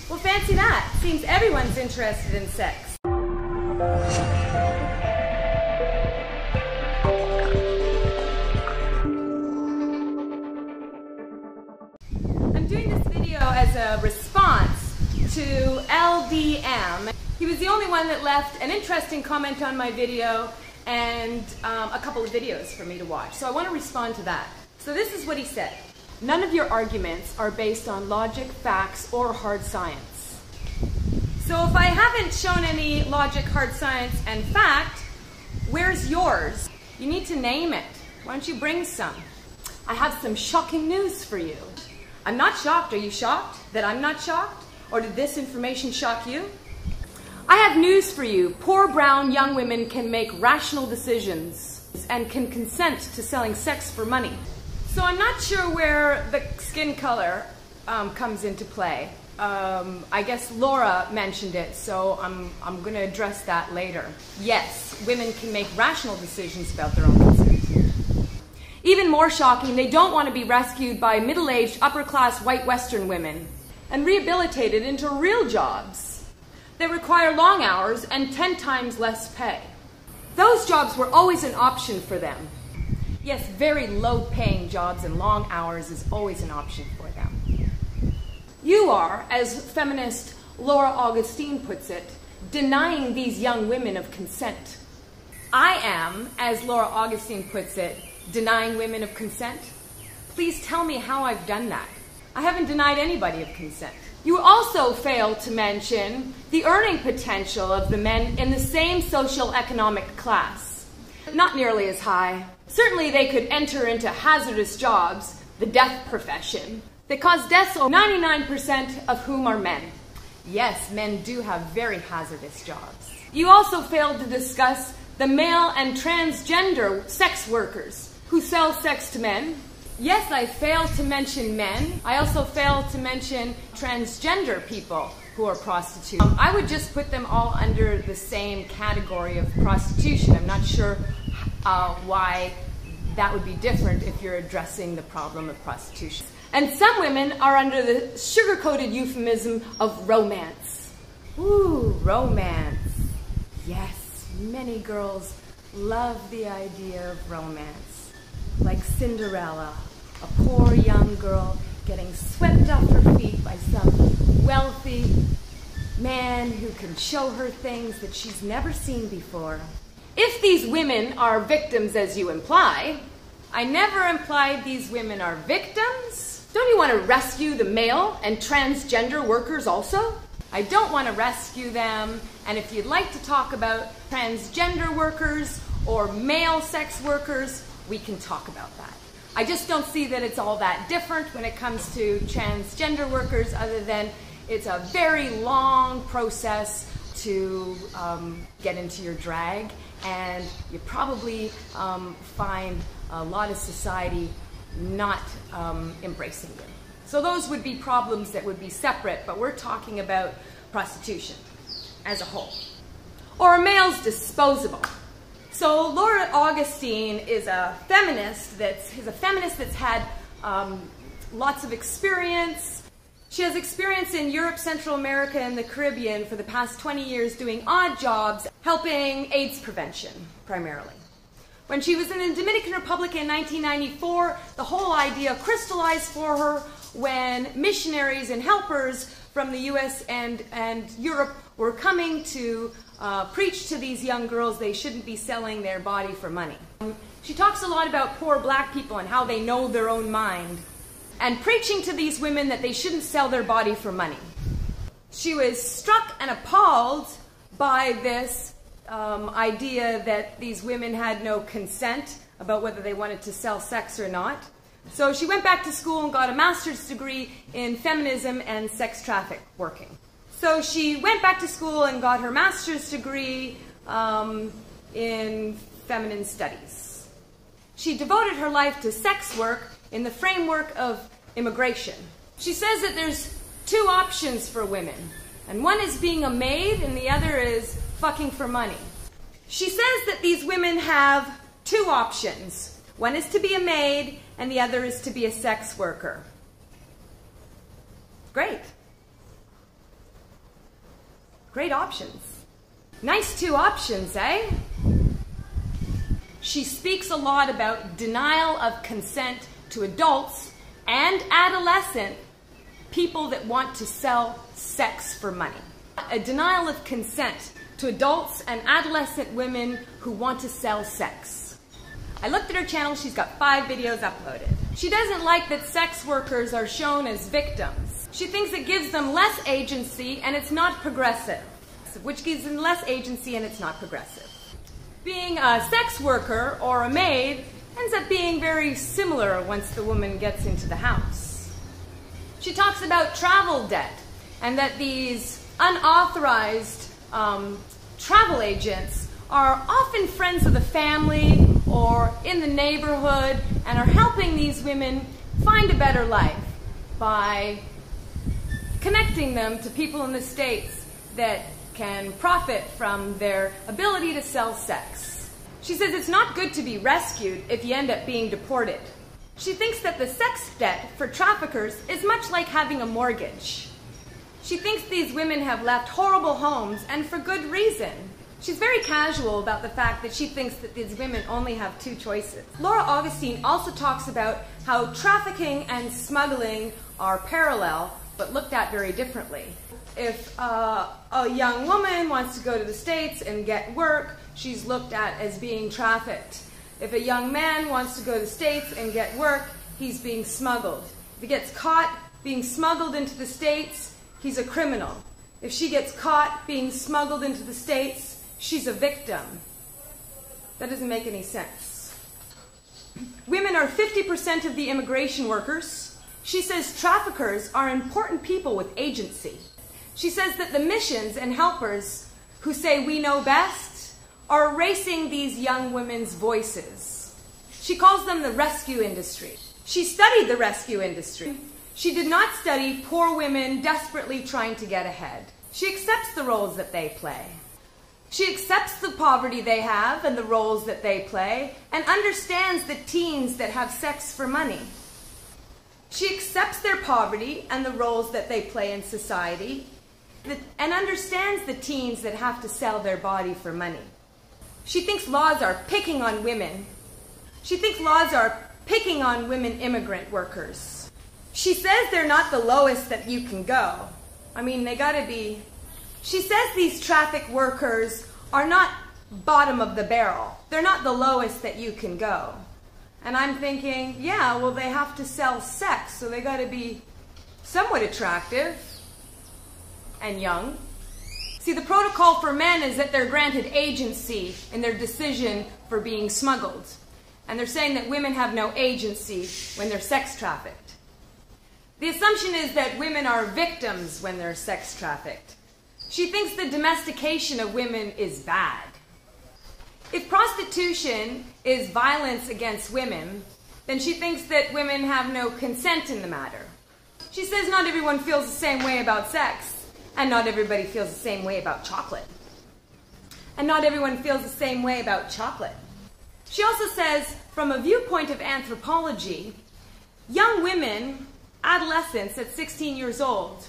Well, fancy that. Seems everyone's interested in sex. I'm doing this video as a response to L.D.M. He was the only one that left an interesting comment on my video and a couple of videos for me to watch. So I want to respond to that. So this is what he said. None of your arguments are based on logic, facts, or hard science. So if I haven't shown any logic, hard science, and fact, where's yours? You need to name it. Why don't you bring some? I have some shocking news for you. I'm not shocked. Are you shocked that I'm not shocked? Or did this information shock you? I have news for you. Poor brown young women can make rational decisions and can consent to selling sex for money. So I'm not sure where the skin color comes into play. I guess Laura mentioned it, so I'm going to address that later. Yes, women can make rational decisions about their own consent. Even more shocking, they don't want to be rescued by middle-aged, upper-class white Western women and rehabilitated into real jobs. They require long hours and 10 times less pay. Those jobs were always an option for them. Yes, very low-paying jobs and long hours is always an option for them. You are, as feminist Laura Augustine puts it, denying these young women of consent. I am, as Laura Augustine puts it, denying women of consent. Please tell me how I've done that. I haven't denied anybody of consent. You also fail to mention the earning potential of the men in the same social economic class. Not nearly as high. Certainly they could enter into hazardous jobs, the death profession, that cause deaths of 99% of whom are men. Yes, men do have very hazardous jobs. You also failed to discuss the male and transgender sex workers who sell sex to men. Yes, I failed to mention men. I also failed to mention transgender people who are prostitutes. I would just put them all under the same category of prostitution. I'm not sure why that would be different if you're addressing the problem of prostitution. And some women are under the sugar-coated euphemism of romance. Ooh, romance. Yes, many girls love the idea of romance. Like Cinderella, a poor young girl getting swept off her feet by some wealthy man who can show her things that she's never seen before. If these women are victims, as you imply, I never implied these women are victims. Don't you want to rescue the male and transgender workers also? I don't want to rescue them, and if you'd like to talk about transgender workers or male sex workers, we can talk about that. I just don't see that it's all that different when it comes to transgender workers, other than it's a very long process to get into your drag, and you probably find a lot of society not embracing you. So those would be problems that would be separate, but we're talking about prostitution as a whole. Or are males disposable? So Laura Augustine is a feminist that's had lots of experience. She has experience in Europe, Central America, and the Caribbean for the past 20 years doing odd jobs helping AIDS prevention, primarily. When she was in the Dominican Republic in 1994, the whole idea crystallized for her when missionaries and helpers from the US and Europe were coming to preach to these young girls they shouldn't be selling their body for money. She talks a lot about poor black people and how they know their own mind, and preaching to these women that they shouldn't sell their body for money. She was struck and appalled by this idea that these women had no consent about whether they wanted to sell sex or not. So she went back to school and got a master's degree in feminism and sex traffic working. So she went back to school and got her master's degree in feminine studies. She devoted her life to sex work in the framework of immigration. She says that there's two options for women, and one is being a maid and the other is fucking for money. She says that these women have two options. One is to be a maid and the other is to be a sex worker. Great. Great options. Nice two options, eh? She speaks a lot about denial of consent to adults and adolescent people that want to sell sex for money. A denial of consent to adults and adolescent women who want to sell sex. I looked at her channel, she's got 5 videos uploaded. She doesn't like that sex workers are shown as victims. She thinks it gives them less agency and it's not progressive. Which gives them less agency and it's not progressive. Being a sex worker or a maid ends up being very similar once the woman gets into the house. She talks about travel debt and that these unauthorized travel agents are often friends of the family or in the neighborhood and are helping these women find a better life by connecting them to people in the States that can profit from their ability to sell sex. She says it's not good to be rescued if you end up being deported. She thinks that the sex debt for traffickers is much like having a mortgage. She thinks these women have left horrible homes and for good reason. She's very casual about the fact that she thinks that these women only have 2 choices. Laura Augustine also talks about how trafficking and smuggling are parallel but looked at very differently. If a young woman wants to go to the States and get work, she's looked at as being trafficked. If a young man wants to go to the States and get work, he's being smuggled. If he gets caught being smuggled into the States, he's a criminal. If she gets caught being smuggled into the States, she's a victim. That doesn't make any sense. Women are 50% of the immigration workers. She says traffickers are important people with agency. She says that the missions and helpers who say we know best are erasing these young women's voices. She calls them the rescue industry. She studied the rescue industry. She did not study poor women desperately trying to get ahead. She accepts the roles that they play. She accepts the poverty they have and the roles that they play and understands the teens that have sex for money. She accepts their poverty and the roles that they play in society and understands the teens that have to sell their body for money. She thinks laws are picking on women. She thinks laws are picking on women immigrant workers. She says they're not the lowest that you can go. I mean, they gotta be. She says these traffic workers are not bottom of the barrel. They're not the lowest that you can go. And I'm thinking, yeah, well, they have to sell sex, so they gotta be somewhat attractive and young. See, the protocol for men is that they're granted agency in their decision for being smuggled. And they're saying that women have no agency when they're sex trafficked. The assumption is that women are victims when they're sex trafficked. She thinks the domestication of women is bad. If prostitution is violence against women, then she thinks that women have no consent in the matter. She says not everyone feels the same way about sex. And not everybody feels the same way about chocolate. And not everyone feels the same way about chocolate. She also says, from a viewpoint of anthropology, young women, adolescents at 16 years old,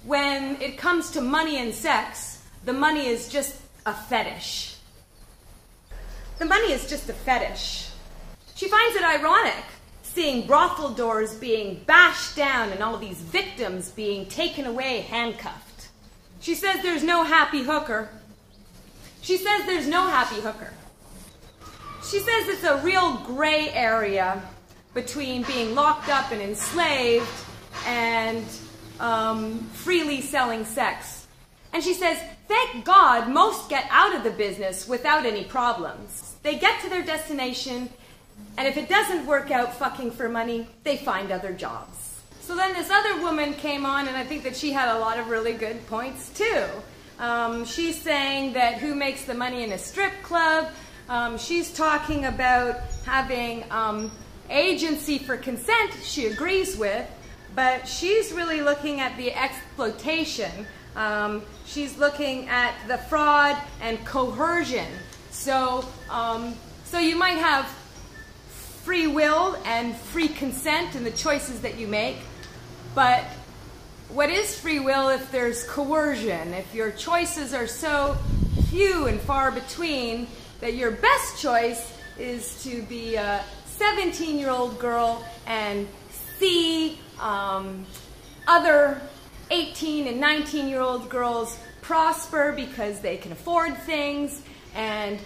when it comes to money and sex, the money is just a fetish. The money is just a fetish. She finds it ironic seeing brothel doors being bashed down and all these victims being taken away handcuffed. She says there's no happy hooker. She says there's no happy hooker. She says it's a real gray area between being locked up and enslaved and freely selling sex. And she says, thank God most get out of the business without any problems. They get to their destination, and if it doesn't work out fucking for money, they find other jobs. So then this other woman came on, and I think that she had a lot of really good points too. She's saying that who makes the money in a strip club? She's talking about having agency for consent, she agrees with, but she's really looking at the exploitation. She's looking at the fraud and coercion. So you might have free will and free consent in the choices that you make, but what is free will if there's coercion, if your choices are so few and far between that your best choice is to be a 17-year-old girl and see other 18 and 19-year-old girls prosper because they can afford things, and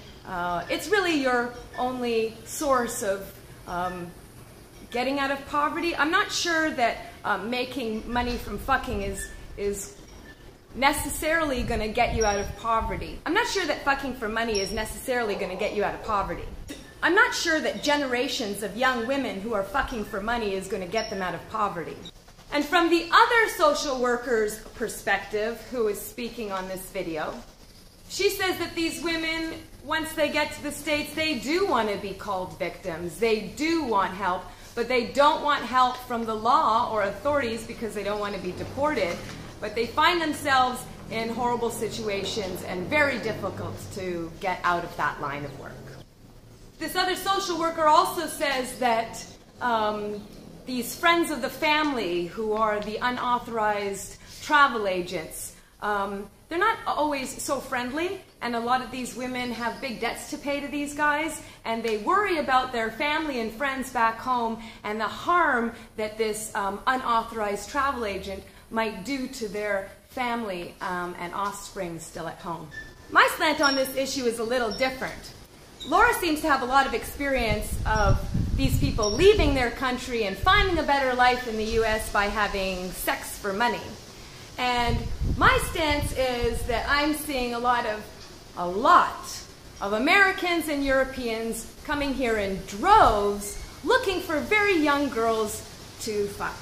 it's really your only source of getting out of poverty. I'm not sure that making money from fucking is necessarily going to get you out of poverty. I'm not sure that fucking for money is necessarily going to get you out of poverty. I'm not sure that generations of young women who are fucking for money is going to get them out of poverty. And from the other social worker's perspective, who is speaking on this video, she says that these women, once they get to the States, they do want to be called victims. They do want help, but they don't want help from the law or authorities because they don't want to be deported. But they find themselves in horrible situations and very difficult to get out of that line of work. This other social worker also says that these friends of the family who are the unauthorized travel agents, they're not always so friendly, and a lot of these women have big debts to pay to these guys, and they worry about their family and friends back home and the harm that this unauthorized travel agent might do to their family and offspring still at home. My slant on this issue is a little different. Laura seems to have a lot of experience of these people leaving their country and finding a better life in the US by having sex for money. And my stance is that I'm seeing a lot of Americans and Europeans coming here in droves looking for very young girls to fuck.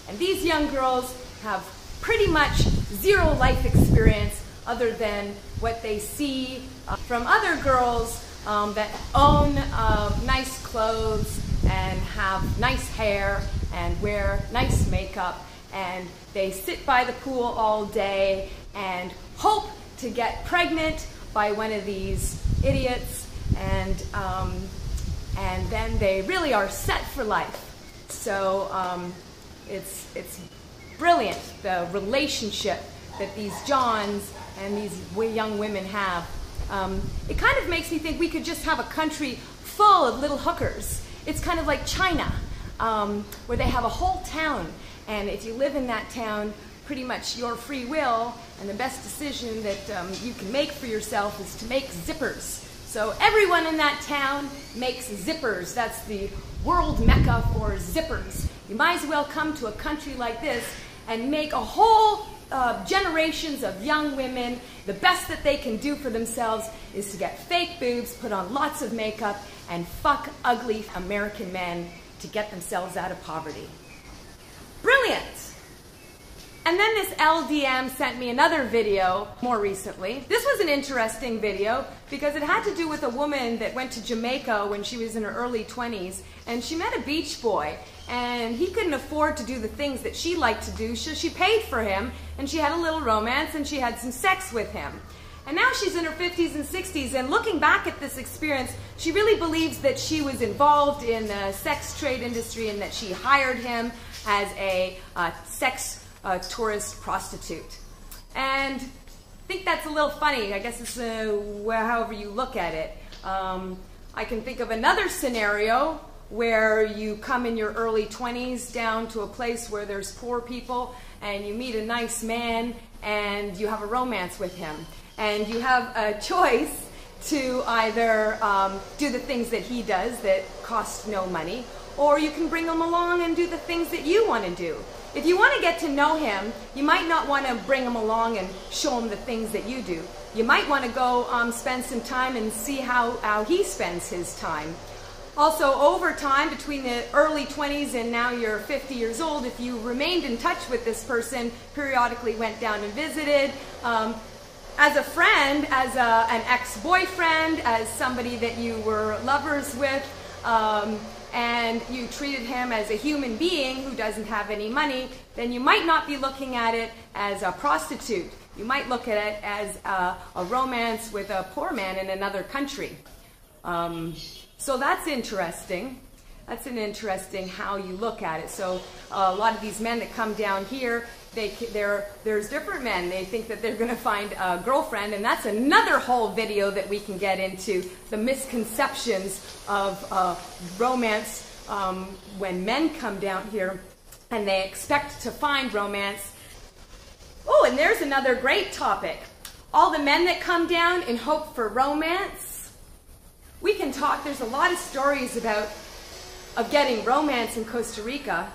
And these young girls have pretty much zero life experience other than what they see from other girls that own nice clothes and have nice hair and wear nice makeup, and they sit by the pool all day and hope to get pregnant by one of these idiots, and then they really are set for life. So it's brilliant, the relationship that these Johns and these young women have. It kind of makes me think we could just have a country full of little hookers. It's kind of like China, where they have a whole town, and if you live in that town, pretty much your free will and the best decision that you can make for yourself is to make zippers. So everyone in that town makes zippers. That's the world mecca for zippers. You might as well come to a country like this and make a whole generations of young women. The best that they can do for themselves is to get fake boobs, put on lots of makeup, and fuck ugly American men to get themselves out of poverty. Brilliant! And then this L.D.M. sent me another video more recently. This was an interesting video because it had to do with a woman that went to Jamaica when she was in her early 20s, and she met a beach boy, and he couldn't afford to do the things that she liked to do, so she paid for him, and she had a little romance, and she had some sex with him. And now she's in her 50s and 60s, and looking back at this experience, she really believes that she was involved in the sex trade industry and that she hired him as a sex tourist prostitute. And I think that's a little funny. I guess it's however you look at it. I can think of another scenario where you come in your early 20s down to a place where there's poor people, and you meet a nice man and you have a romance with him. And you have a choice to either do the things that he does that cost no money, or you can bring him along and do the things that you want to do. If you want to get to know him, you might not want to bring him along and show him the things that you do. You might want to go spend some time and see how he spends his time. Also, over time, between the early 20s and now you're 50 years old, if you remained in touch with this person, periodically went down and visited, as a friend, as an ex-boyfriend, as somebody that you were lovers with, and you treated him as a human being who doesn't have any money, then you might not be looking at it as a prostitute. You might look at it as a romance with a poor man in another country. So that's interesting. That's an interesting how you look at it. So a lot of these men that come down here, there's different men. They think that they're going to find a girlfriend, and that's another whole video that we can get into, the misconceptions of romance when men come down here and they expect to find romance. Oh, and there's another great topic. All the men that come down in hope for romance. We can talk, there's a lot of stories of getting romance in Costa Rica.